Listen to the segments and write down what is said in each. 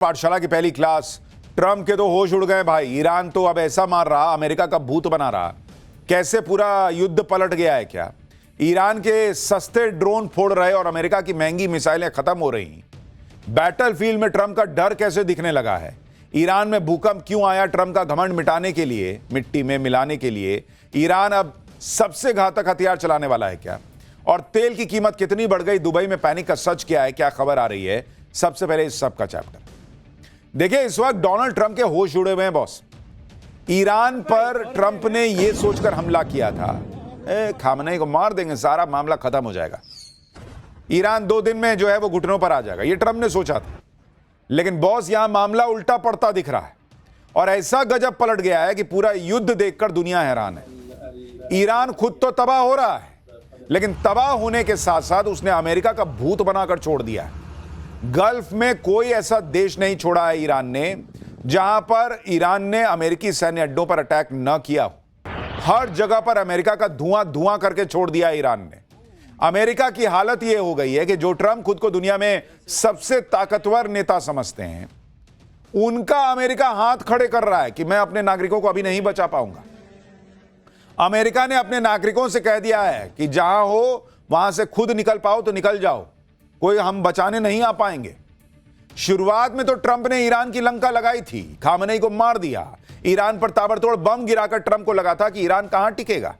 पाठशाला की पहली क्लास। ट्रंप के तो होश उड़ गए भाई। ईरान तो अब ऐसा मार रहा, अमेरिका का भूत बना रहा। कैसे पूरा युद्ध पलट गया है क्या? ईरान के सस्ते ड्रोन फोड़ रहे और अमेरिका की महंगी मिसाइलें खत्म हो रही। बैटलफील्ड में ट्रंप का डर कैसे दिखने लगा है। ईरान में भूकंप क्यों आया? ट्रंप का घमंड मिटाने के लिए, मिट्टी में मिलाने के लिए। ईरान अब सबसे घातक हथियार चलाने वाला है क्या? और तेल की कीमत कितनी बढ़ गई? दुबई में पैनिक का सच क्या है? क्या खबर आ रही है? सबसे पहले इस सब का चैप्टर देखिए। इस वक्त डोनाल्ड ट्रंप के होश उड़े हुए हैं बॉस। ईरान पर ट्रंप ने यह सोचकर हमला किया था, खामनेई को मार देंगे, सारा मामला खत्म हो जाएगा, ईरान 2 दिन में जो है वो घुटनों पर आ जाएगा। ये ट्रंप ने सोचा था। लेकिन बॉस यहां मामला उल्टा पड़ता दिख रहा है और ऐसा गजब पलट गया है कि पूरा युद्ध देखकर दुनिया हैरान है। ईरान खुद तो तबाह हो रहा है, लेकिन तबाह होने के साथ साथ उसने अमेरिका का भूत बनाकर छोड़ दिया है। गल्फ में कोई ऐसा देश नहीं छोड़ा है ईरान ने जहां पर ईरान ने अमेरिकी सैन्य अड्डों पर अटैक न किया हो। हर जगह पर अमेरिका का धुआं धुआं करके छोड़ दिया ईरान ने। अमेरिका की हालत यह हो गई है कि जो ट्रंप खुद को दुनिया में सबसे ताकतवर नेता समझते हैं, उनका अमेरिका हाथ खड़े कर रहा है कि मैं अपने नागरिकों को अभी नहीं बचा पाऊंगा। अमेरिका ने अपने नागरिकों से कह दिया है कि जहां हो वहां से खुद निकल पाओ तो निकल जाओ, कोई हम बचाने नहीं आ पाएंगे। शुरुआत में तो ट्रंप ने ईरान की लंका लगाई थी, खामनेई को मार दिया, ईरान पर ताबड़तोड़ बम गिराकर ट्रंप को लगा था कि ईरान कहां टिकेगा।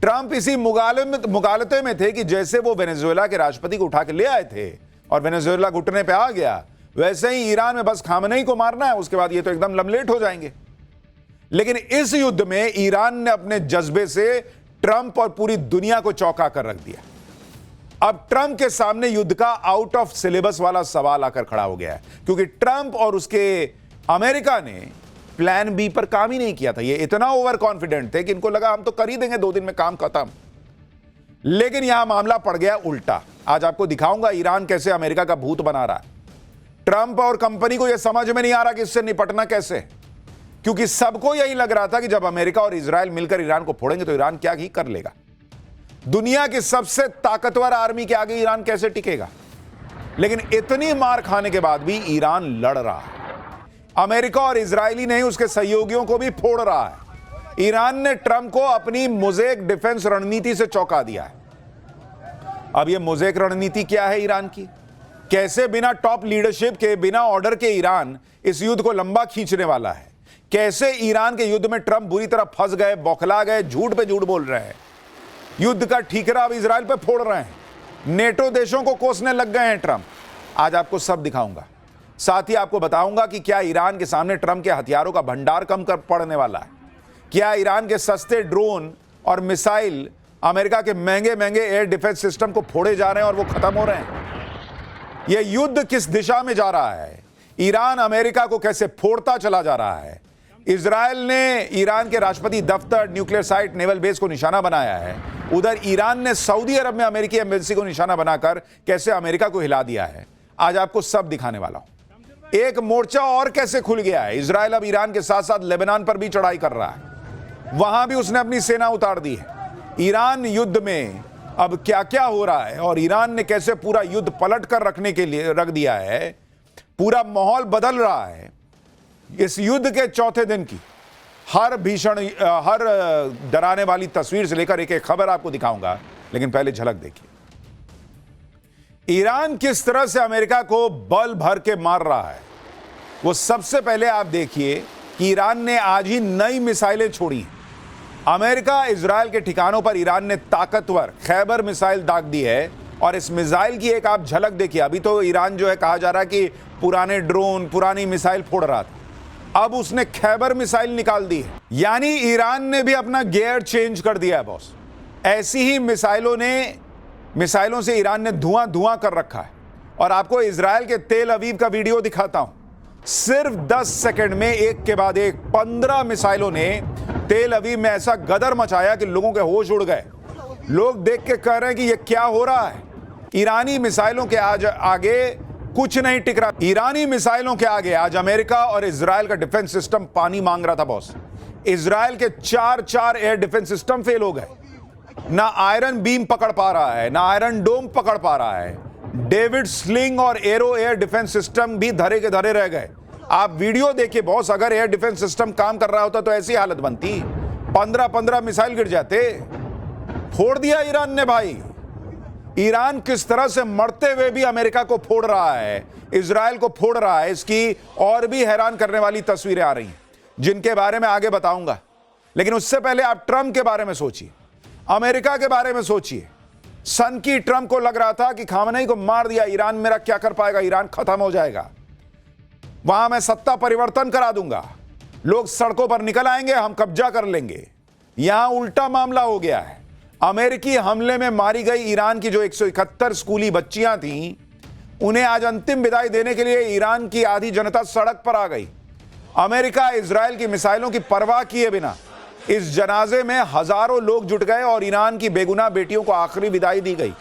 ट्रंप इसी मुगालते में थे कि जैसे वो वेनेजुएला के राष्ट्रपति को उठा के ले आए थे और वेनेजुएला घुटने पे आ गया, वैसे ही ईरान में बस खामनेई को मारना है, उसके बाद ये तो एकदम लमलेट हो जाएंगे। लेकिन इस युद्ध में ईरान ने अपने जज्बे से ट्रंप और पूरी दुनिया को चौंका कर रख दिया। अब ट्रंप के सामने युद्ध का आउट ऑफ सिलेबस वाला सवाल आकर खड़ा हो गया है, क्योंकि ट्रंप और उसके अमेरिका ने प्लान बी पर काम ही नहीं किया था। ये इतना ओवर कॉन्फिडेंट थे कि इनको लगा हम तो कर ही देंगे 2 दिन में काम खत्म। लेकिन यहां मामला पड़ गया उल्टा। आज आपको दिखाऊंगा ईरान कैसे अमेरिका का भूत बना रहा है। ट्रंप और कंपनी को यह समझ में नहीं आ रहा कि इससे निपटना कैसे, क्योंकि सबको यही लग रहा था कि जब अमेरिका और इजराइल मिलकर ईरान को फोड़ेंगे तो ईरान क्या ही कर लेगा। दुनिया की सबसे ताकतवर आर्मी के आगे ईरान कैसे टिकेगा। लेकिन इतनी मार खाने के बाद भी ईरान लड़ रहा है। अमेरिका और इजरायली नहीं, उसके सहयोगियों को भी फोड़ रहा है। ईरान ने ट्रंप को अपनी मोज़ेक डिफेंस रणनीति से चौंका दिया है। अब यह मोज़ेक रणनीति क्या है ईरान की? कैसे बिना टॉप लीडरशिप के, बिना ऑर्डर के ईरान इस युद्ध को लंबा खींचने वाला है? कैसे ईरान के युद्ध में ट्रंप बुरी तरह फंस गए, बौखला गए, झूठ पे झूठ बोल रहे हैं। युद्ध का ठीकरा अब इजराइल पे फोड़ रहे हैं। नेटो देशों को कोसने लग गए हैं ट्रंप। आज आपको सब दिखाऊंगा। साथ ही आपको बताऊंगा कि क्या ईरान के सामने ट्रंप के हथियारों का भंडार कम कर पड़ने वाला है। क्या ईरान के सस्ते ड्रोन और मिसाइल अमेरिका के महंगे महंगे एयर डिफेंस सिस्टम को फोड़े जा रहे हैं और वो खत्म हो रहे हैं। यह युद्ध किस दिशा में जा रहा है? ईरान अमेरिका को कैसे फोड़ता चला जा रहा है? इजराइल ने ईरान के राष्ट्रपति दफ्तर, न्यूक्लियर साइट, नेवल बेस को निशाना बनाया है। उधर ईरान ने सऊदी अरब में अमेरिकी एम्बेसी को निशाना बनाकर कैसे अमेरिका को हिला दिया है। आज आपको सब दिखाने वाला हूं। एक मोर्चा और कैसे खुल गया है। इजराइल अब ईरान के साथ साथ लेबनान पर भी चढ़ाई कर रहा है। वहां भी उसने अपनी सेना उतार दी है। ईरान युद्ध में अब क्या क्या हो रहा है और ईरान ने कैसे पूरा युद्ध पलट कर रखने के लिए रख दिया है। पूरा माहौल बदल रहा है। इस युद्ध के चौथे दिन की हर भीषण, हर डराने वाली तस्वीर से लेकर एक एक खबर आपको दिखाऊंगा। लेकिन पहले झलक देखिए ईरान किस तरह से अमेरिका को बल भर के मार रहा है। वो सबसे पहले आप देखिए कि ईरान ने आज ही नई मिसाइलें छोड़ी। अमेरिका इजराइल के ठिकानों पर ईरान ने ताकतवर खैबर मिसाइल दाग दी है और इस मिसाइल की एक आप झलक देखिए। अभी तो ईरान जो है, कहा जा रहा है कि पुराने ड्रोन, पुरानी मिसाइल फोड़ रहा था, अब उसने खैबर मिसाइल निकाल दी है। यानी ईरान ने भी अपना गियर चेंज कर दिया है बॉस। ऐसी ही मिसाइलों से ईरान ने धुआं धुआं कर रखा है। और आपको इजराइल के तेल अवीव का वीडियो दिखाता हूं। सिर्फ 10 सेकंड में एक के बाद एक 15 मिसाइलों ने तेल अवीव में ऐसा गदर मचाया कि लोगों के होश उड़ गए। लोग देख के कह रहे हैं कि यह क्या हो रहा है। ईरानी मिसाइलों के आज आगे कुछ नहीं टिक रहा। ईरानी मिसाइलों के आगे आज अमेरिका और इजराइल का डिफेंस सिस्टम पानी मांग रहा था बॉस। इजराइल के 4 एयर डिफेंस सिस्टम फेल हो गए। ना आयरन बीम पकड़ पा रहा है, ना आयरन डोम पकड़ पा रहा है, डेविड स्लिंग और एरो एयर डिफेंस सिस्टम भी धरे के धरे रह गए। आप वीडियो देखिए बॉस, अगर एयर डिफेंस सिस्टम काम कर रहा होता तो ऐसी हालत बनती, 15-15 मिसाइल गिर जाते। फोड़ दिया ईरान ने भाई। ईरान किस तरह से मरते हुए भी अमेरिका को फोड़ रहा है, इजराइल को फोड़ रहा है, इसकी और भी हैरान करने वाली तस्वीरें आ रही हैं जिनके बारे में आगे बताऊंगा। लेकिन उससे पहले आप ट्रंप के बारे में सोचिए, अमेरिका के बारे में सोचिए। सन की ट्रंप को लग रहा था कि खामनेई को मार दिया, ईरान मेरा क्या कर पाएगा, ईरान खत्म हो जाएगा, वहां मैं सत्ता परिवर्तन करा दूंगा, लोग सड़कों पर निकल आएंगे, हम कब्जा कर लेंगे। यहां उल्टा मामला हो गया है। अमेरिकी हमले में मारी गई ईरान की जो 171 स्कूली बच्चियां थीं, उन्हें आज अंतिम विदाई देने के लिए ईरान की आधी जनता सड़क पर आ गई। अमेरिका इजराइल की मिसाइलों की परवाह किए बिना इस जनाजे में हजारों लोग जुट गए और ईरान की बेगुनाह बेटियों को आखिरी विदाई दी गई।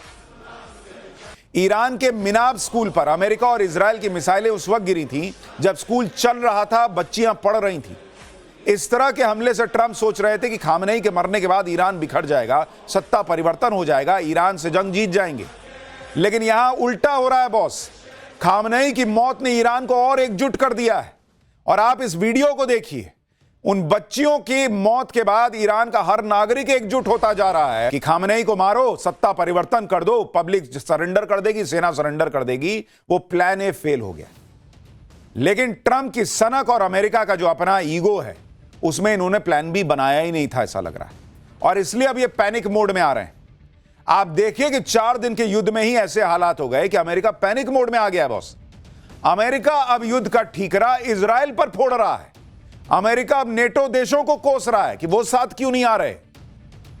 ईरान के मिनाब स्कूल पर अमेरिका और इजराइल की मिसाइलें उस वक्त गिरी थीं जब स्कूल चल रहा था, बच्चियां पढ़ रही थीं। इस तरह के हमले से ट्रंप सोच रहे थे कि खामनेई के मरने के बाद ईरान बिखर जाएगा, सत्ता परिवर्तन हो जाएगा, ईरान से जंग जीत जाएंगे। लेकिन यहां उल्टा हो रहा है बॉस। खामनेई की मौत ने ईरान को और एकजुट कर दिया है। और आप इस वीडियो को देखिए, उन बच्चियों की मौत के बाद ईरान का हर नागरिक एकजुट होता जा रहा है कि खामनेई को मारो, सत्ता परिवर्तन कर दो, पब्लिक सरेंडर कर देगी, सेना सरेंडर कर देगी। वो प्लान ए फेल हो गया। लेकिन ट्रंप की सनक और अमेरिका का जो अपना ईगो है, उसमें इन्होंने प्लान बी बनाया ही नहीं था, ऐसा लग रहा है। और इसलिए अब ये पैनिक मोड में आ रहे हैं। आप देखिए कि 4 दिन के युद्ध में ही ऐसे हालात हो गए कि अमेरिका पैनिक मोड में आ गया बॉस। अमेरिका अब युद्ध का ठीकरा इजराइल पर फोड़ रहा है। अमेरिका अब नेटो देशों को कोस रहा है कि वो साथ क्यों नहीं आ रहे।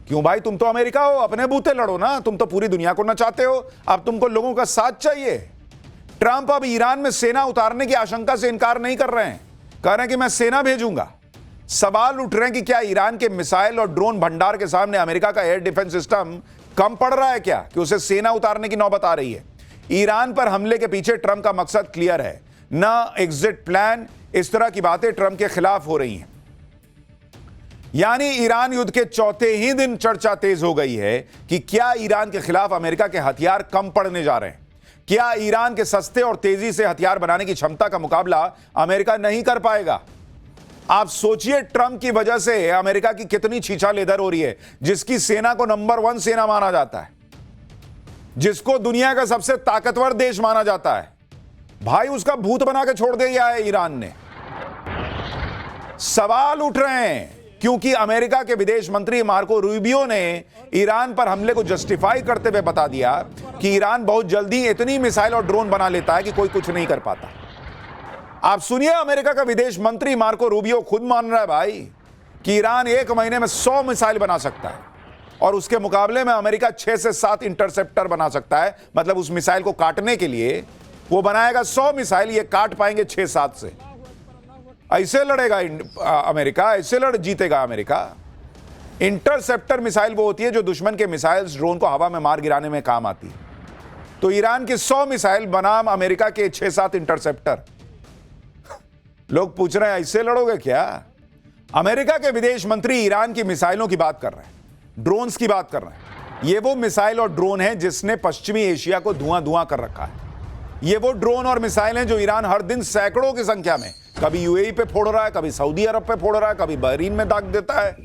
क्यों भाई, तुम तो अमेरिका हो, अपने बूते लड़ो ना, तुम तो पूरी दुनिया को नचाते हो, अब तुमको लोगों का साथ चाहिए। ट्रंप अब ईरान में सेना उतारने की आशंका से इनकार नहीं कर रहे हैं, कह रहे हैं कि मैं सेना भेजूंगा। सवाल उठ रहे हैं कि क्या ईरान के मिसाइल और ड्रोन भंडार के सामने अमेरिका का एयर डिफेंस सिस्टम कम पड़ रहा है क्या, कि उसे सेना उतारने की नौबत आ रही है। ईरान पर हमले के पीछे ट्रंप का मकसद क्लियर है, ना एग्जिट प्लान। इस तरह की बातें ट्रंप के खिलाफ हो रही हैं। यानी ईरान युद्ध के चौथे ही दिन चर्चा तेज हो गई है कि क्या ईरान के खिलाफ अमेरिका के हथियार कम पड़ने जा रहे हैं। क्या ईरान के सस्ते और तेजी से हथियार बनाने की क्षमता का मुकाबला अमेरिका नहीं कर पाएगा। आप सोचिए, ट्रंप की वजह से अमेरिका की कितनी छीछालेदर हो रही है, जिसकी सेना को नंबर 1 सेना माना जाता है, जिसको दुनिया का सबसे ताकतवर देश माना जाता है, भाई उसका भूत बना के छोड़ दिया है ईरान ने। सवाल उठ रहे हैं क्योंकि अमेरिका के विदेश मंत्री मार्को रूबियो ने ईरान पर हमले को जस्टिफाई करते हुए बता दिया कि ईरान बहुत जल्दी इतनी मिसाइल और ड्रोन बना लेता है कि कोई कुछ नहीं कर पाता। आप सुनिए, अमेरिका का विदेश मंत्री मार्को रूबियो खुद मान रहा है भाई कि ईरान 1 महीने में 100 मिसाइल बना सकता है और उसके मुकाबले में अमेरिका 6 से 7 इंटरसेप्टर बना सकता है। मतलब उस मिसाइल को काटने के लिए वो बनाएगा 100 मिसाइल, ये काट पाएंगे 6-7 से। ऐसे लड़ेगा अमेरिका, ऐसे जीतेगा अमेरिका। इंटरसेप्टर मिसाइल वो होती है जो दुश्मन के मिसाइल्स ड्रोन को हवा में मार गिराने में काम आती है। तो ईरान की 100 मिसाइल बनाम अमेरिका के 6-7 इंटरसेप्टर। लोग पूछ रहे हैं ऐसे लड़ोगे क्या। अमेरिका के विदेश मंत्री ईरान की मिसाइलों की बात कर रहे हैं, ड्रोन्स की बात कर रहे हैं। ये वो मिसाइल और ड्रोन है जिसने पश्चिमी एशिया को धुआं धुआं कर रखा है। ये वो ड्रोन और मिसाइल हैं जो ईरान हर दिन सैकड़ों की संख्या में कभी यूएई पे फोड़ रहा है, कभी सऊदी अरब पे फोड़ रहा है, कभी बहरीन में दाग देता है।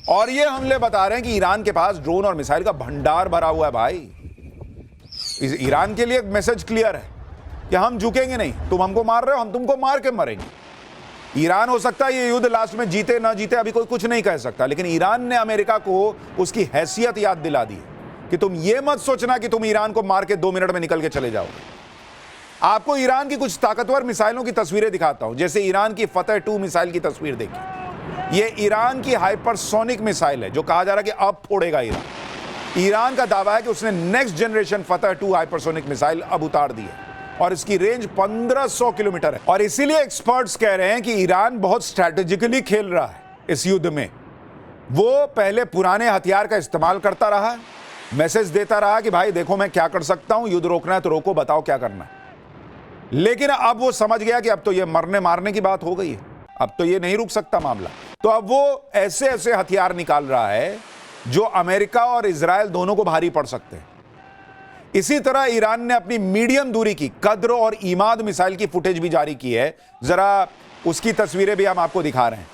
और ये हमले बता रहे हैं कि ईरान के पास ड्रोन और मिसाइल का भंडार भरा हुआ है भाई। ईरान के लिए एक मैसेज क्लियर है कि हम झुकेंगे नहीं, तुम हमको मार रहे हो, हम तुमको मार के मरेंगे। ईरान हो सकता है ये युद्ध लास्ट में जीते ना जीते, अभी कोई कुछ नहीं कह सकता, लेकिन ईरान ने अमेरिका को उसकी हैसियत याद दिला दी कि तुम ये मत सोचना कि तुम ईरान को मार के 2 मिनट में निकल के चले जाओगे। आपको ईरान की कुछ ताकतवर मिसाइलों की तस्वीरें दिखाता हूं। जैसे ईरान की फतेह 2 मिसाइल की तस्वीर देखिए। ये ईरान की हाइपरसोनिक मिसाइल है जो कहा जा रहा है कि अब फोड़ेगा ईरान। ईरान का दावा है कि उसने नेक्स्ट जनरेशन फतेह 2 हाइपरसोनिक मिसाइल अब उतार दी है और इसकी रेंज 1500 किलोमीटर है। और इसीलिए एक्सपर्ट्स कह रहे हैं कि ईरान बहुत स्ट्रैटेजिकली खेल रहा है इस युद्ध में। वो पहले पुराने हथियार का इस्तेमाल करता रहा, मैसेज देता रहा कि भाई देखो मैं क्या कर सकता हूं, युद्ध रोकना है तो रोको, बताओ क्या करना है। लेकिन अब वो समझ गया कि अब तो ये मरने मारने की बात हो गई है, अब तो ये नहीं रुक सकता मामला। तो अब वो ऐसे ऐसे हथियार निकाल रहा है जो अमेरिका और इजराइल दोनों को भारी पड़ सकते हैं। इसी तरह ईरान ने अपनी मीडियम दूरी की कद्र और ईमाद मिसाइल की फुटेज भी जारी की है। जरा उसकी तस्वीरें भी हम आपको दिखा रहे हैं।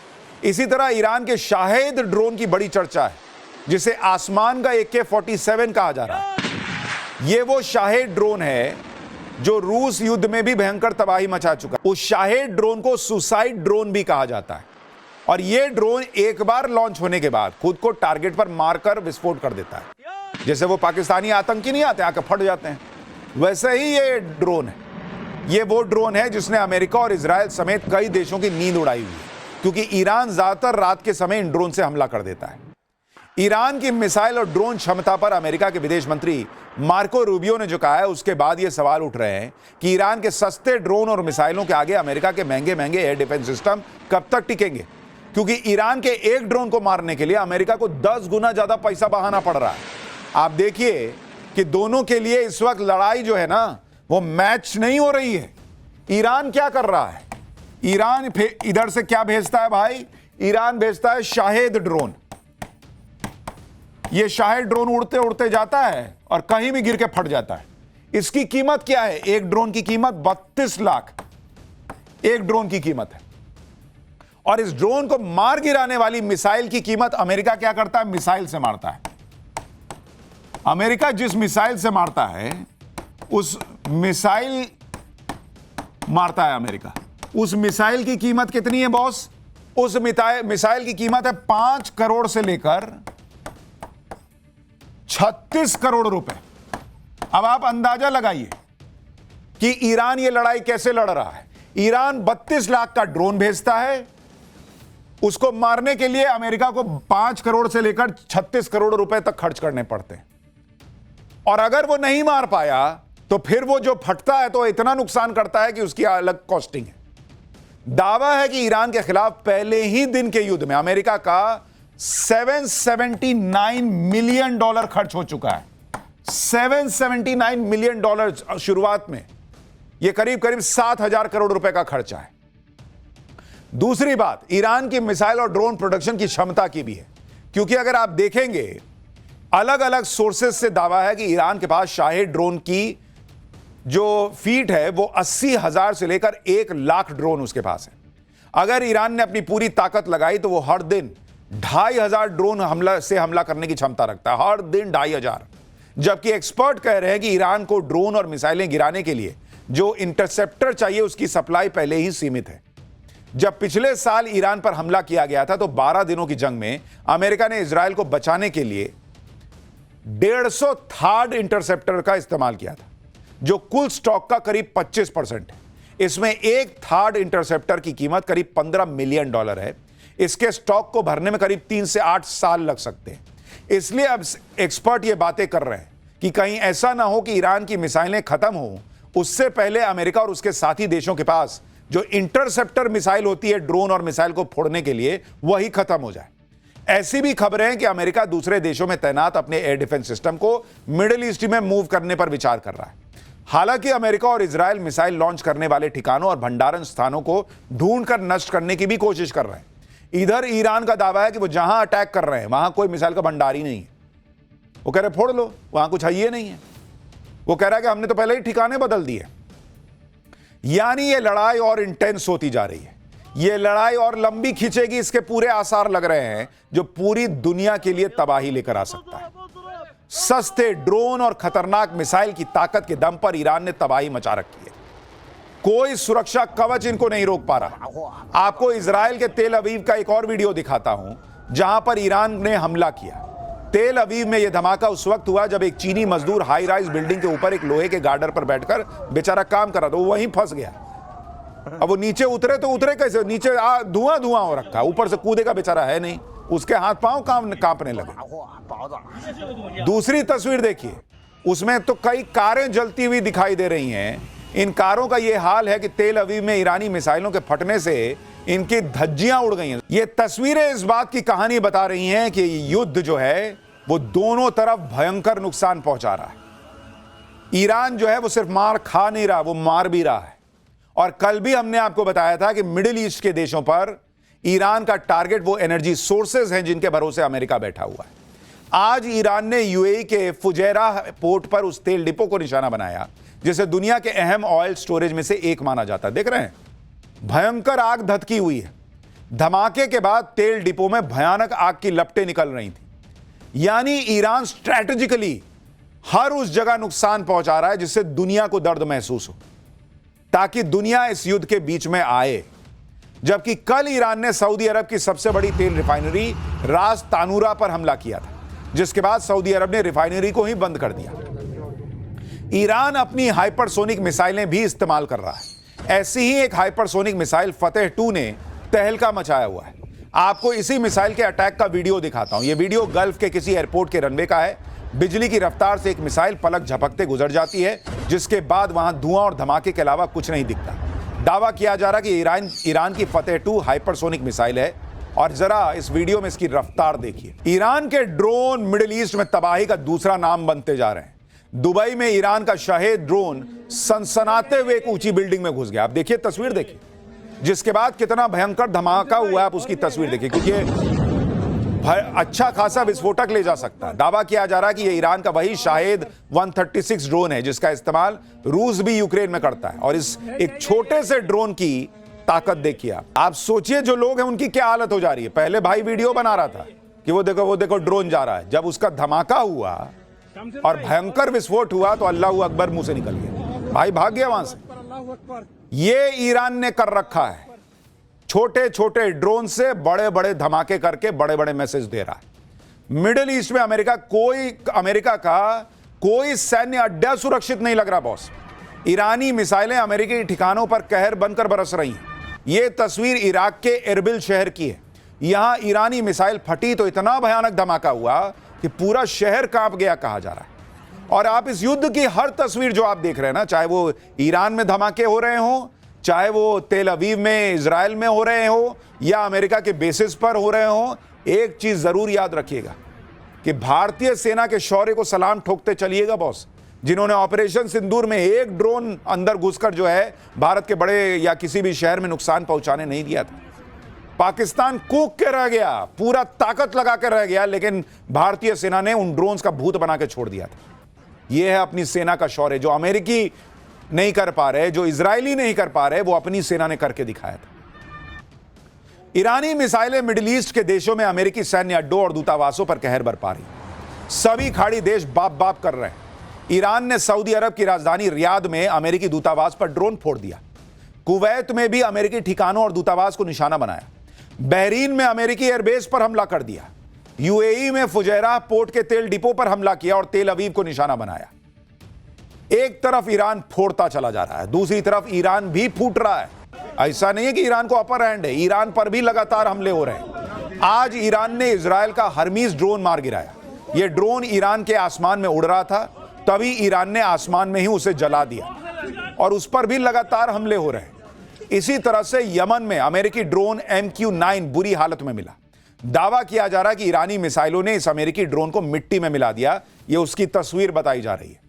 इसी तरह ईरान के शाहेद ड्रोन की बड़ी चर्चा है, जिसे आसमान का AK-47 कहा जा रहा है। यह वो शाहेद ड्रोन है जो रूस युद्ध में भी भयंकर तबाही मचा चुका है। उस शाहेद ड्रोन को सुसाइड ड्रोन भी कहा जाता है और यह ड्रोन एक बार लॉन्च होने के बाद खुद को टारगेट पर मारकर विस्फोट कर देता है। जैसे वो पाकिस्तानी आतंकी नहीं आते आकर फट जाते हैं, वैसे ही ये ड्रोन है। ये वो ड्रोन है जिसने अमेरिका और इजराइल समेत कई देशों की नींद उड़ाई हुई है, क्योंकि ईरान ज्यादातर रात के समय इन ड्रोन से हमला कर देता है। ईरान की मिसाइल और ड्रोन क्षमता पर अमेरिका के विदेश मंत्री मार्को रूबियो ने जो कहा है, उसके बाद ये सवाल उठ रहे हैं कि ईरान के सस्ते ड्रोन और मिसाइलों के आगे अमेरिका के महंगे महंगे एयर डिफेंस सिस्टम कब तक टिकेंगे, क्योंकि ईरान के एक ड्रोन को मारने के लिए अमेरिका को 10 गुना ज्यादा पैसा बहाना पड़ रहा है। आप देखिए कि दोनों के लिए इस वक्त लड़ाई जो है ना, वो मैच नहीं हो रही है। ईरान क्या कर रहा है? ईरान इधर से क्या भेजता है भाई? ईरान भेजता है शाहेद ड्रोन। ये शाहेद ड्रोन उड़ते उड़ते जाता है और कहीं भी गिर के फट जाता है। इसकी कीमत क्या है? एक ड्रोन की कीमत 32 लाख एक ड्रोन की कीमत है। और इस ड्रोन को मार गिराने वाली मिसाइल की कीमत अमेरिका क्या करता है? मिसाइल से मारता है। अमेरिका जिस मिसाइल से मारता है, उस मिसाइल मारता है अमेरिका। उस मिसाइल की कीमत कितनी है बॉस? उस मिसाइल की कीमत है 5 करोड़ से लेकर 36 करोड़ रुपए। अब आप अंदाजा लगाइए कि ईरान ये लड़ाई कैसे लड़ रहा है। ईरान 32 लाख का ड्रोन भेजता है, उसको मारने के लिए अमेरिका को 5 करोड़ से लेकर 36 करोड़ रुपए तक खर्च करने पड़ते हैं। और अगर वो नहीं मार पाया तो फिर वो जो फटता है तो इतना नुकसान करता है कि उसकी अलग कॉस्टिंग है। दावा है कि ईरान के खिलाफ पहले ही दिन के युद्ध में अमेरिका का $779 मिलियन खर्च हो चुका है। $779 मिलियन शुरुआत में। यह करीब करीब 7,000 करोड़ रुपए का खर्चा है। दूसरी बात, ईरान की मिसाइल और ड्रोन प्रोडक्शन की क्षमता की भी है, क्योंकि अगर आप देखेंगे अलग अलग सोर्सेस से दावा है कि ईरान के पास शाहेद ड्रोन की जो फीट है वो 80,000 से लेकर 1 लाख ड्रोन उसके पास है। अगर ईरान ने अपनी पूरी ताकत लगाई तो वो हर दिन 2,500 ड्रोन हमला करने की क्षमता रखता है। हर दिन 2,500। जबकि एक्सपर्ट कह रहे हैं कि ईरान को ड्रोन और मिसाइलें गिराने के लिए जो इंटरसेप्टर चाहिए उसकी सप्लाई पहले ही सीमित है। जब पिछले साल ईरान पर हमला किया गया था तो 12 दिनों की जंग में अमेरिका ने इजराइल को बचाने के लिए 150 थर्ड इंटरसेप्टर का इस्तेमाल किया था, जो कुल स्टॉक का करीब 25% है। इसमें एक थर्ड इंटरसेप्टर की कीमत करीब $15 मिलियन है। इसके स्टॉक को भरने में करीब 3 से 8 साल लग सकते हैं। इसलिए अब एक्सपर्ट ये बातें कर रहे हैं कि कहीं ऐसा ना हो कि ईरान की मिसाइलें खत्म हो, उससे पहले अमेरिका और उसके साथी देशों के पास जो इंटरसेप्टर मिसाइल होती है ड्रोन और मिसाइल को फोड़ने के लिए, वही खत्म हो जाए। ऐसी भी खबरें हैं कि अमेरिका दूसरे देशों में तैनात अपने एयर डिफेंस सिस्टम को मिडिल ईस्ट में मूव करने पर विचार कर रहा है। हालांकि अमेरिका और इजराइल मिसाइल लॉन्च करने वाले ठिकानों और भंडारण स्थानों को ढूंढकर नष्ट करने की भी कोशिश कर रहे हैं। इधर ईरान का दावा है कि वो जहां अटैक कर रहे हैं वहां कोई मिसाइल का भंडार ही नहीं है। वो कह रहे फोड़ लो, वहां कुछ है ही नहीं है। वो कह रहा है कि हमने तो पहले ही ठिकाने बदल दिए। यानी ये लड़ाई और इंटेंस होती जा रही है। ये लड़ाई और लंबी खींचेगी, इसके पूरे आसार लग रहे हैं, जो पूरी दुनिया के लिए तबाही लेकर आ सकता है। सस्ते ड्रोन और खतरनाक मिसाइल की ताकत के दम पर ईरान ने तबाही मचा रखी है। कोई सुरक्षा कवच इनको नहीं रोक पा रहा। आपको इजराइल के तेल अवीव का एक और वीडियो दिखाता हूं, जहां पर ईरान ने हमला किया। तेल अवीव में यह धमाका उस वक्त हुआ जब एक चीनी मजदूर हाई राइज बिल्डिंग के ऊपर एक लोहे के गार्डर पर बैठकर बेचारा काम कर रहा था। वो वहीं फंस गया। अब वो नीचे उतरे तो उतरे कैसे? नीचे धुआं धुआं हो रखा, ऊपर से कूदेगा बेचारा है नहीं, उसके हाथ पांव कांपने लगे। दूसरी तस्वीर देखिए, उसमें तो कई कारें जलती हुई दिखाई दे रही हैं। इन कारों का यह हाल है कि तेल अवीव में ईरानी मिसाइलों के फटने से इनकी धज्जियां उड़ गई हैं। ये तस्वीरें इस बात की कहानी बता रही हैं कि युद्ध जो है वो दोनों तरफ भयंकर नुकसान पहुंचा रहा है। ईरान जो है वो सिर्फ मार खा नहीं रहा, वो मार भी रहा है। और कल भी हमने आपको बताया था कि मिडिल ईस्ट के देशों पर ईरान का टारगेट वो एनर्जी सोर्सेज हैं जिनके भरोसे अमेरिका बैठा हुआ है। आज ईरान ने यूएई के फुजैरा पोर्ट पर उस तेल डिपो को निशाना बनाया जिसे दुनिया के अहम ऑयल स्टोरेज में से एक माना जाता है। देख रहे हैं, भयंकर आग धधकी हुई है। धमाके के बाद तेल डिपो में भयानक आग की लपटें निकल रही थी। यानी ईरान स्ट्रैटेजिकली हर उस जगह नुकसान पहुंचा रहा है जिससे दुनिया को दर्द महसूस हो, ताकि दुनिया इस युद्ध के बीच में आए। जबकि कल ईरान ने सऊदी अरब की सबसे बड़ी तेल रिफाइनरी रास तानूरा पर हमला किया था, जिसके बाद सऊदी अरब ने रिफाइनरी को ही बंद कर दिया। ईरान अपनी हाइपरसोनिक मिसाइलें भी इस्तेमाल कर रहा है। ऐसी ही एक हाइपरसोनिक मिसाइल फतेह 2 ने तहलका मचाया हुआ है। आपको इसी मिसाइल के अटैक का वीडियो दिखाता हूं। यह वीडियो गल्फ के किसी एयरपोर्ट के रनवे का है। बिजली की रफ्तार से एक मिसाइल पलक झपकते गुजर जाती है, जिसके बाद वहां धुआं और धमाके के अलावा कुछ नहीं दिखता। दावा किया जा रहा है कि ईरान की फतेह 2 हाइपरसोनिक मिसाइल है। और जरा इस वीडियो में इसकी रफ्तार देखिए। ईरान के ड्रोन मिडिल ईस्ट में तबाही का दूसरा नाम बनते जा रहे हैं। दुबई में ईरान का शाहेद ड्रोन सनसनाते हुए एक ऊंची बिल्डिंग में घुस गया। आप देखिए, तस्वीर देखिए, जिसके बाद कितना भयंकर धमाका हुआ। आप उसकी तस्वीर देखिए, क्योंकि अच्छा खासा विस्फोटक ले जा सकता है। दावा किया जा रहा है कि यह ईरान का वही शाहेद 136 ड्रोन है जिसका इस्तेमाल रूस भी यूक्रेन में करता है। और इस एक छोटे से ड्रोन की ताकत देखिए। आप सोचिए जो लोग हैं उनकी क्या हालत हो जा रही है। पहले भाई वीडियो बना रहा था कि वो देखो ड्रोन जा रहा है। जब उसका धमाका हुआ और भयंकर विस्फोट हुआ तो अल्लाहू अकबर मुंह से निकल गया, भाई भाग गया वहां से। ये ईरान ने कर रखा है, छोटे छोटे ड्रोन से बड़े बड़े धमाके करके बड़े बड़े मैसेज दे रहा है। मिडिल ईस्ट में अमेरिका का कोई सैन्य अड्डा सुरक्षित नहीं लग रहा बॉस। ईरानी मिसाइलें अमेरिकी ठिकानों पर कहर बनकर बरस रही हैं। यह तस्वीर इराक के एरबिल शहर की है। यहां ईरानी मिसाइल फटी तो इतना भयानक धमाका हुआ कि पूरा शहर कांप गया कहा जा रहा है। और आप इस युद्ध की हर तस्वीर जो आप देख रहे हैं ना, चाहे वो ईरान में धमाके हो रहे हो, चाहे वो तेल अवीव में इजराइल में हो रहे हो, या अमेरिका के बेसिस पर हो रहे हो, एक चीज जरूर याद रखिएगा कि भारतीय सेना के शौर्य को सलाम ठोकते चलिएगा बॉस, जिन्होंने ऑपरेशन सिंदूर में एक ड्रोन अंदर घुसकर जो है भारत के बड़े या किसी भी शहर में नुकसान पहुंचाने नहीं दिया था। पाकिस्तान कूक के रह गया, पूरा ताकत लगा कर रह गया, लेकिन भारतीय सेना ने उन ड्रोन्स का भूत बना के छोड़ दिया था। यह है अपनी सेना का शौर्य, जो अमेरिकी नहीं कर पा रहे, जो इजरायली नहीं कर पा रहे, वो अपनी सेना ने करके दिखाया था। ईरानी मिसाइलें मिडिल ईस्ट के देशों में अमेरिकी सैन्य अड्डों और दूतावासों पर कहर बरपा रही। सभी खाड़ी देश बाप बाप कर रहे हैं। ईरान ने सऊदी अरब की राजधानी रियाद में अमेरिकी दूतावास पर ड्रोन फोड़ दिया। कुवैत में भी अमेरिकी ठिकानों और दूतावास को निशाना बनाया। बहरीन में अमेरिकी एयरबेस पर हमला कर दिया। यूएई में फुजैरा पोर्ट के तेल डिपो पर हमला किया और तेल अवीव को निशाना बनाया। एक तरफ ईरान फोड़ता चला जा रहा है, दूसरी तरफ ईरान भी फूट रहा है। ऐसा नहीं है कि ईरान को अपर हैंड है, ईरान पर भी लगातार हमले हो रहे हैं। आज ईरान ने इजराइल का हर्मीज ड्रोन मार गिराया। यह ड्रोन ईरान के आसमान में उड़ रहा था, तभी ईरान ने आसमान में ही उसे जला दिया और उस पर भी लगातार हमले हो रहे हैं। इसी तरह से यमन में अमेरिकी ड्रोन MQ-9 बुरी हालत में मिला। दावा किया जा रहा है कि ईरानी मिसाइलों ने इस अमेरिकी ड्रोन को मिट्टी में मिला दिया। यह उसकी तस्वीर बताई जा रही है।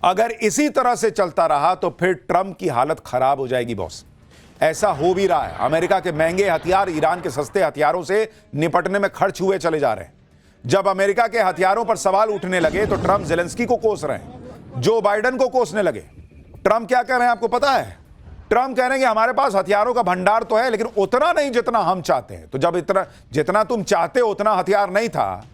अगर इसी तरह से चलता रहा तो फिर ट्रंप की हालत खराब हो जाएगी बॉस। ऐसा हो भी रहा है। अमेरिका के महंगे हथियार ईरान के सस्ते हथियारों से निपटने में खर्च हुए चले जा रहे हैं। जब अमेरिका के हथियारों पर सवाल उठने लगे तो ट्रंप जेलेंस्की को कोस रहे हैं, जो बाइडेन को कोसने लगे। ट्रंप क्या कह रहे हैं आपको पता है? ट्रंप कह रहे हैं कि हमारे पास हथियारों का भंडार तो है, लेकिन उतना नहीं जितना हम चाहते हैं। तो जब जितना तुम चाहते उतना हथियार नहीं था,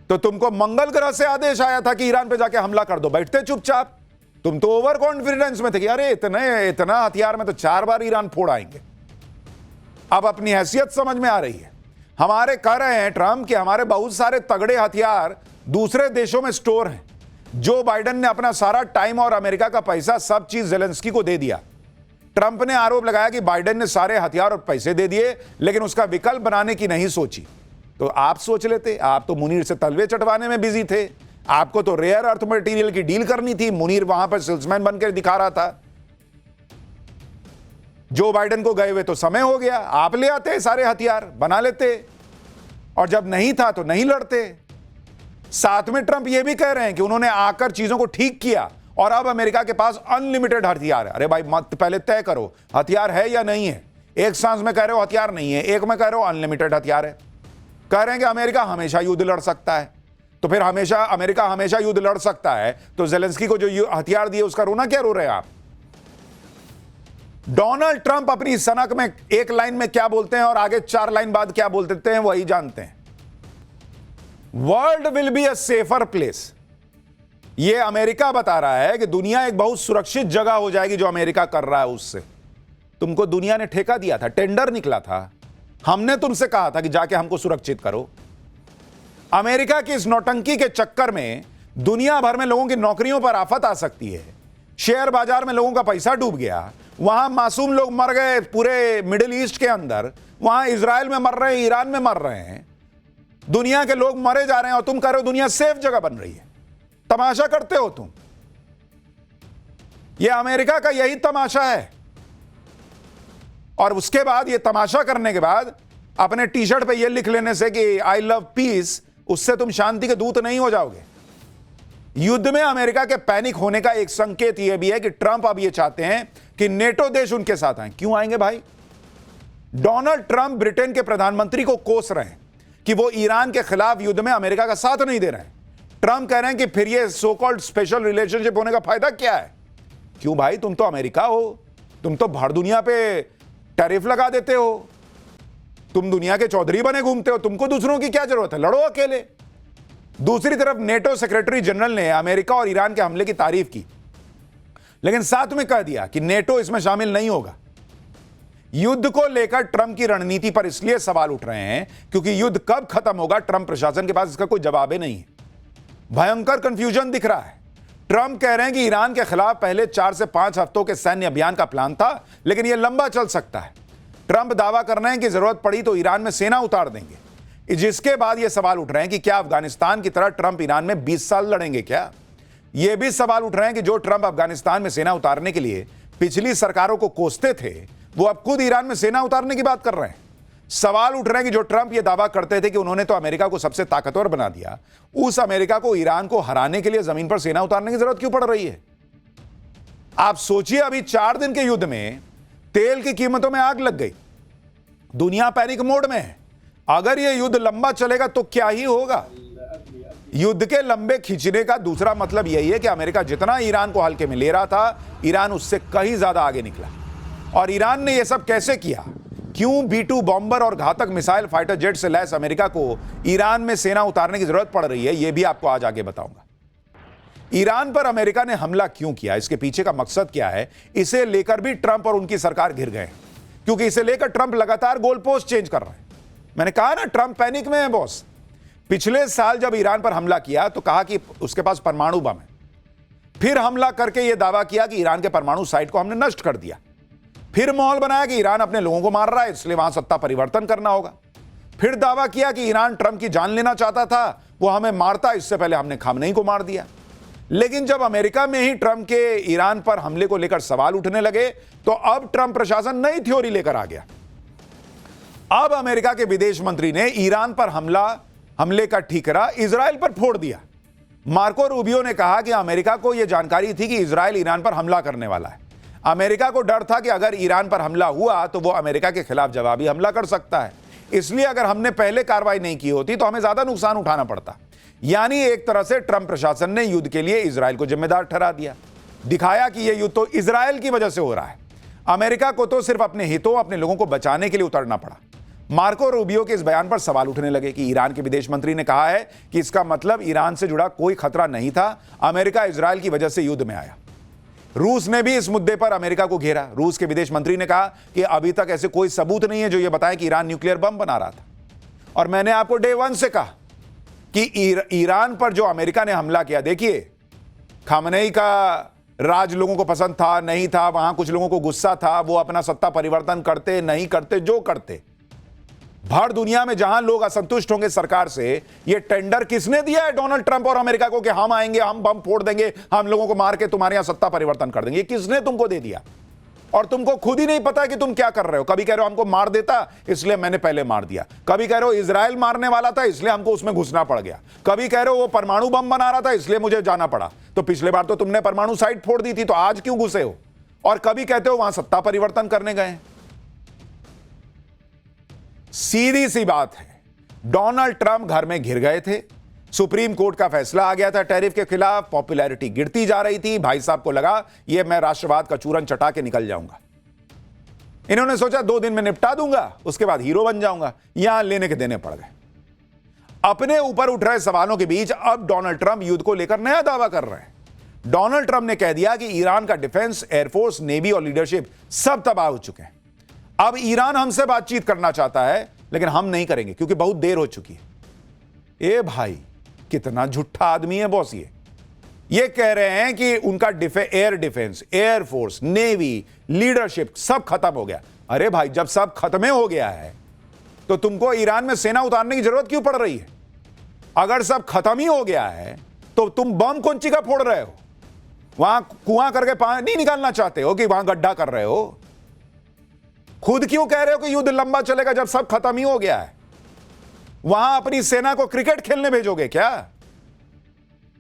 तो तुमको मंगल ग्रह से आदेश आया था कि ईरान पे जाके हमला कर दो, बैठते चुपचाप। तुम तो ओवर कॉन्फिडेंस में थे कि अरे इतना हथियार में तो 4 बार ईरान फोड़ आएंगे। अब अपनी हैसियत समझ में आ रही है। हमारे कह रहे हैं ट्रंप कि हमारे बहुत सारे तगड़े हथियार दूसरे देशों में स्टोर हैं। जो बाइडेन ने अपना सारा टाइम और अमेरिका का पैसा सब चीज जेलेंस्की को दे दिया। ट्रंप ने आरोप लगाया कि बाइडेन ने सारे हथियार और पैसे दे दिए, लेकिन उसका विकल्प बनाने की नहीं सोची। तो आप सोच लेते, आप तो मुनीर से तलवे चटवाने में बिजी थे। आपको तो रेयर अर्थ मटेरियल की डील करनी थी। मुनीर वहां पर सेल्समैन बनकर दिखा रहा था। जो बाइडेन को गए हुए तो समय हो गया, आप ले आते सारे हथियार बना लेते, और जब नहीं था तो नहीं लड़ते। साथ में ट्रंप ये भी कह रहे हैं कि उन्होंने आकर चीजों को ठीक किया और अब अमेरिका के पास अनलिमिटेड हथियार है। अरे भाई मत पहले तय करो हथियार है या नहीं है। एक सांस में कह रहे हो हथियार नहीं है, एक में कह रहे हो अनलिमिटेड हथियार है। कह रहे हैं कि अमेरिका हमेशा युद्ध लड़ सकता है। तो फिर अमेरिका हमेशा युद्ध लड़ सकता है तो जेलेंस्की को जो हथियार दिए उसका रोना क्या रो रहे हैं आप? डोनाल्ड ट्रंप अपनी सनक में एक लाइन में क्या बोलते हैं और आगे 4 लाइन बाद क्या बोल देते हैं वही जानते हैं। World will be a safer place. यह अमेरिका बता रहा है कि दुनिया एक बहुत सुरक्षित जगह हो जाएगी जो अमेरिका कर रहा है उससे। तुमको दुनिया ने ठेका दिया था, टेंडर निकला था, हमने तुमसे कहा था कि जाके हमको सुरक्षित करो। अमेरिका की इस नौटंकी के चक्कर में दुनिया भर में लोगों की नौकरियों पर आफत आ सकती है। शेयर बाजार में लोगों का पैसा डूब गया, वहां मासूम लोग मर गए पूरे मिडिल ईस्ट के अंदर, वहां इजराइल में मर रहे हैं, ईरान में मर रहे हैं, दुनिया के लोग मरे जा रहे हैं और तुम कह रहे हो दुनिया सेफ जगह बन रही है। तमाशा करते हो तुम। यह अमेरिका का यही तमाशा है। और उसके बाद यह तमाशा करने के बाद अपने टी शर्ट पे यह लिख लेने से कि आई लव पीस, उससे तुम शांति के दूत नहीं हो जाओगे। युद्ध में अमेरिका के पैनिक होने का एक संकेत यह भी है कि ट्रंप अब यह चाहते हैं कि नेटो देश उनके साथ आए। क्यों आएंगे भाई? डोनाल्ड ट्रंप ब्रिटेन के प्रधानमंत्री को कोस रहे हैं कि वो ईरान के खिलाफ युद्ध में अमेरिका का साथ नहीं दे रहे हैं। ट्रंप कह रहे हैं कि फिर ये सो कॉल्ड स्पेशल रिलेशनशिप होने का फायदा क्या है? क्यों भाई, तुम तो अमेरिका हो, तुम तो भर दुनिया पे टैरिफ लगा देते हो, तुम दुनिया के चौधरी बने घूमते हो, तुमको दूसरों की क्या जरूरत है, लड़ो अकेले। दूसरी तरफ नेटो सेक्रेटरी जनरल ने अमेरिका और ईरान के हमले की तारीफ की, लेकिन साथ में कह दिया कि नेटो इसमें शामिल नहीं होगा। युद्ध को लेकर ट्रंप की रणनीति पर इसलिए सवाल उठ रहे हैं क्योंकि युद्ध कब खत्म होगा ट्रंप प्रशासन के पास इसका कोई जवाब ही नहीं है। भयंकर कंफ्यूजन दिख रहा है। ट्रंप कह रहे हैं कि ईरान के खिलाफ पहले 4 से 5 हफ्तों के सैन्य अभियान का प्लान था, लेकिन यह लंबा चल सकता है। ट्रंप दावा कर रहे हैं कि जरूरत पड़ी तो ईरान में सेना उतार देंगे, जिसके बाद यह सवाल उठ रहे हैं कि क्या अफगानिस्तान की तरह ट्रंप ईरान में 20 साल लड़ेंगे क्या? यह भी सवाल उठ रहे हैं कि जो ट्रंप अफगानिस्तान में सेना उतारने के लिए पिछली सरकारों को कोसते थे, वो अब खुद ईरान में सेना उतारने की बात कर रहे हैं। सवाल उठ रहे हैं कि जो ट्रंप यह दावा करते थे कि उन्होंने तो अमेरिका को सबसे ताकतवर बना दिया, उस अमेरिका को ईरान को हराने के लिए जमीन पर सेना उतारने की जरूरत क्यों पड़ रही है? आप सोचिए, अभी 4 दिन के युद्ध में तेल की कीमतों में आग लग गई, दुनिया पैनिक मोड में है। अगर यह युद्ध लंबा चलेगा तो क्या ही होगा? युद्ध के लंबे खींचने का दूसरा मतलब यही है कि अमेरिका जितना ईरान को हल्के में ले रहा था, ईरान उससे कहीं ज्यादा आगे निकला। और ईरान ने यह सब कैसे किया? क्यों B-2 बॉम्बर और घातक मिसाइल फाइटर जेट से लैस अमेरिका को ईरान में सेना उतारने की जरूरत पड़ रही है, यह भी आपको आज आगे बताऊंगा। ईरान पर अमेरिका ने हमला क्यों किया, इसके पीछे का मकसद क्या है, इसे लेकर भी ट्रंप और उनकी सरकार घिर गए, क्योंकि इसे लेकर ट्रंप लगातार गोल पोस्ट चेंज कर रहे हैं। मैंने कहा ना, ट्रंप पैनिक में है बॉस। पिछले साल जब ईरान पर हमला किया तो कहा कि उसके पास परमाणु बम है, फिर हमला करके यह दावा किया कि ईरान के परमाणु साइट को हमने नष्ट कर दिया, फिर माहौल बनाया कि ईरान अपने लोगों को मार रहा है इसलिए वहां सत्ता परिवर्तन करना होगा, फिर दावा किया कि ईरान ट्रंप की जान लेना चाहता था, वो हमें मारता, इससे पहले हमने खामनेई को मार दिया। लेकिन जब अमेरिका में ही ट्रंप के ईरान पर हमले को लेकर सवाल उठने लगे तो अब ट्रंप प्रशासन नई थ्योरी लेकर आ गया। अब अमेरिका के विदेश मंत्री ने ईरान पर हमले का ठीकरा इजराइल पर फोड़ दिया। मार्को रूबियो ने कहा कि अमेरिका को यह जानकारी थी कि इजराइल ईरान पर हमला करने वाला है। अमेरिका को डर था कि अगर ईरान पर हमला हुआ तो वो अमेरिका के खिलाफ जवाबी हमला कर सकता है, इसलिए अगर हमने पहले कार्रवाई नहीं की होती तो हमें ज्यादा नुकसान उठाना पड़ता। यानी एक तरह से ट्रंप प्रशासन ने युद्ध के लिए इजराइल को जिम्मेदार ठहरा दिया, दिखाया कि यह युद्ध तो इजराइल की वजह से हो रहा है। अमेरिका को तो सिर्फ अपने हितों, अपने लोगों को बचाने के लिए उतरना पड़ा। मार्को रूबियो के इस बयान पर सवाल उठने लगे कि ईरान के विदेश मंत्री ने कहा है कि इसका मतलब ईरान से जुड़ा कोई खतरा नहीं था, अमेरिका इजराइल की वजह से युद्ध में आया। रूस ने भी इस मुद्दे पर अमेरिका को घेरा। रूस के विदेश मंत्री ने कहा कि अभी तक ऐसे कोई सबूत नहीं है जो यह बताए कि ईरान न्यूक्लियर बम बना रहा था। और मैंने आपको डे 1 से कहा कि ईरान पर जो अमेरिका ने हमला किया, देखिए खामनेई का राज लोगों को पसंद था नहीं था, वहां कुछ लोगों को गुस्सा था, वो अपना सत्ता परिवर्तन करते नहीं करते जो करते, भर दुनिया में जहां लोग असंतुष्ट होंगे सरकार से, ये टेंडर किसने दिया है डोनाल्ड ट्रंप और अमेरिका को कि हम आएंगे, हम बम फोड़ देंगे, हम लोगों को मार के तुम्हारे यहां सत्ता परिवर्तन कर देंगे? किसने तुमको दे दिया? और तुमको खुद ही नहीं पता कि तुम क्या कर रहे हो। कभी कह रहे हो हमको मार देता इसलिए मैंने पहले मार दिया, कभी कह रहे हो इजराइल मारने वाला था इसलिए हमको उसमें घुसना पड़ गया, कभी कह रहे हो वो परमाणु बम बना रहा था इसलिए मुझे जाना पड़ा। तो पिछले बार तो तुमने परमाणु साइट फोड़ दी थी, तो आज क्यों घुसे हो? और कभी कहते हो वहां सत्ता परिवर्तन करने गए। सीधी सी बात है, डोनाल्ड ट्रंप घर में घिर गए थे। सुप्रीम कोर्ट का फैसला आ गया था टैरिफ के खिलाफ, पॉपुलैरिटी गिरती जा रही थी। भाई साहब को लगा ये मैं राष्ट्रवाद का चूरन चटा के निकल जाऊंगा। इन्होंने सोचा 2 दिन में निपटा दूंगा, उसके बाद हीरो बन जाऊंगा। यहां लेने के देने पड़ गए। अपने ऊपर उठ रहे सवालों के बीच अब डोनाल्ड ट्रंप युद्ध को लेकर नया दावा कर रहे हैं। डोनाल्ड ट्रंप ने कह दिया कि ईरान का डिफेंस, एयरफोर्स, नेवी और लीडरशिप सब तबाह हो चुके हैं। अब ईरान हमसे बातचीत करना चाहता है, लेकिन हम नहीं करेंगे क्योंकि बहुत देर हो चुकी है। ए भाई, कितना झूठा आदमी है बॉस। ये कह रहे हैं कि उनका air defence, air force, navy, leadership सब खत्म हो गया। अरे भाई, जब सब खत्म हो गया है तो तुमको ईरान में सेना उतारने की जरूरत क्यों पड़ रही है? अगर सब खत्म ही हो गया है तो तुम बम कौन ची का फोड़ रहे हो? वहां कुआं करके पानी निकालना चाहते हो कि वहां गड्ढा कर रहे हो? खुद क्यों कह रहे हो कि युद्ध लंबा चलेगा जब सब खत्म ही हो गया है? वहां अपनी सेना को क्रिकेट खेलने भेजोगे क्या?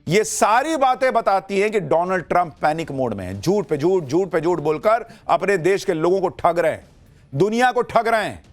ये सारी बातें बताती हैं कि डोनाल्ड ट्रंप पैनिक मोड में है। झूठ पे झूठ, झूठ पे झूठ बोलकर अपने देश के लोगों को ठग रहे हैं, दुनिया को ठग रहे हैं।